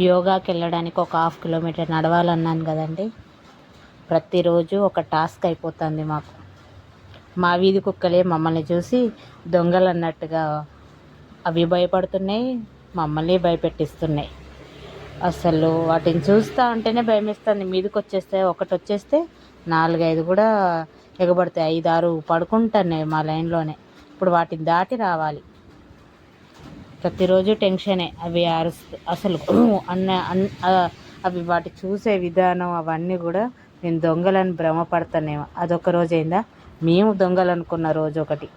యోగాకి వెళ్ళడానికి ఒక 1/2 కిలోమీటర్ నడవాలన్నాను కదండి. ప్రతిరోజు ఒక టాస్క్ అయిపోతుంది మాకు. మా వీధి కుక్కలే మమ్మల్ని చూసి దొంగలు అన్నట్టుగా అవి భయపడుతున్నాయి, మమ్మల్ని భయపెట్టిస్తున్నాయి. అసలు వాటిని చూస్తూ ఉంటేనే భయమేస్తుంది. మీదకి వచ్చేస్తే ఒకటి వచ్చేస్తే 4-5 కూడా ఎగబడతాయి, 5-6 పడుకుంటున్నాయి మా లైన్లోనే. ఇప్పుడు వాటిని దాటి రావాలి. ప్రతిరోజు టెన్షనే. అవి అసలు అవి వాటి చూసే విధానం అవన్నీ కూడా నేను దొంగలను భ్రమపడతానేమో. అదొక రోజు అయిందా, మేము దొంగలు అనుకున్న రోజు ఒకటి.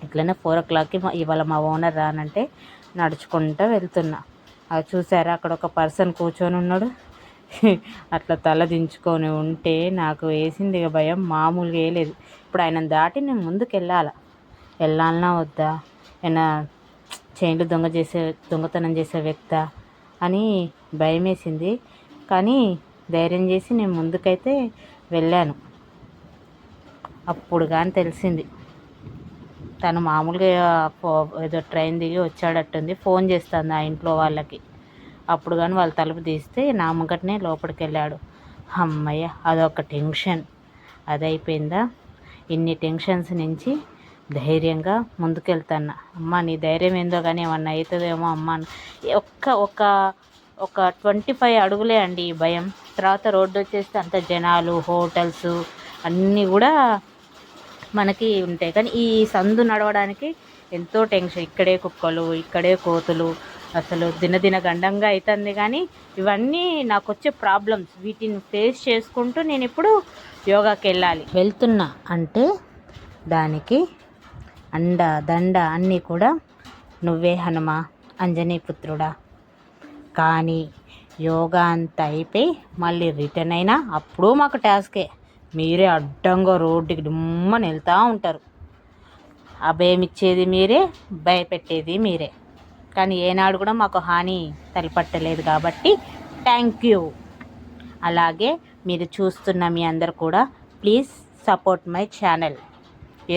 ఇట్లనే 4 o'clockకి ఇవాళ మా ఓనర్ రానంటే నడుచుకుంటూ వెళ్తున్నా. అది చూసారా, అక్కడ ఒక పర్సన్ కూర్చొని ఉన్నాడు. అట్లా తల దించుకొని ఉంటే నాకు వేసింది ఇక భయం మామూలుగా వేయలేదు. ఇప్పుడు ఆయన దాటి నేను ముందుకు వెళ్ళాలన్నా వద్దా, ఏమైనా చైన్లు దొంగతనం చేసే వ్యక్తా అని భయం వేసింది. కానీ ధైర్యం చేసి నేను ముందుకైతే వెళ్ళాను. అప్పుడు కానీ తెలిసింది తను మామూలుగా ఏదో ట్రైన్ దిగి వచ్చాడట్టుంది. ఫోన్ చేస్తుంది ఆ ఇంట్లో వాళ్ళకి. అప్పుడు కానీ వాళ్ళు తలుపు తీస్తే నా ముంగటనే లోపలికి వెళ్ళాడు. అమ్మయ్య, అదొక టెన్షన్. అదైపోయిందా, ఇన్ని టెన్షన్స్ నుంచి ధైర్యంగా ముందుకెళ్తున్నా. అమ్మ నీ ధైర్యం ఏందో కానీ ఏమన్నా అవుతుందేమో అమ్మ. ఒక 25 అడుగులే అండి ఈ భయం. తర్వాత రోడ్డు వచ్చేస్తే అంత జనాలు, హోటల్స్ అన్నీ కూడా మనకి ఉంటాయి. కానీ ఈ సందు నడవడానికి ఎంతో టెన్షన్. ఇక్కడే కుక్కలు, ఇక్కడే కోతులు, అసలు దినదిన గండంగా అవుతుంది. కానీ ఇవన్నీ నాకు వచ్చే ప్రాబ్లమ్స్, వీటిని ఫేస్ చేసుకుంటూ నేను ఇప్పుడు యోగాకి వెళ్తున్నా. అంటే దానికి అండ దండ అన్నీ కూడా నువ్వే హనుమ, అంజనీ పుత్రుడా. కానీ యోగా అంతా అయిపోయి మళ్ళీ రిటర్న్ అయినా అప్పుడు మాకు టాస్కే. మీరే అడ్డంగా రోడ్డుకి డుమ్మని వెళ్తూ ఉంటారు. అభయం ఇచ్చేది మీరే, భయపెట్టేది మీరే. కానీ ఏనాడు కూడా మాకు హాని తలపట్టలేదు కాబట్టి థ్యాంక్ యూ. అలాగే మీరు చూస్తున్న మీ అందరు కూడా ప్లీజ్ సపోర్ట్ మై ఛానల్.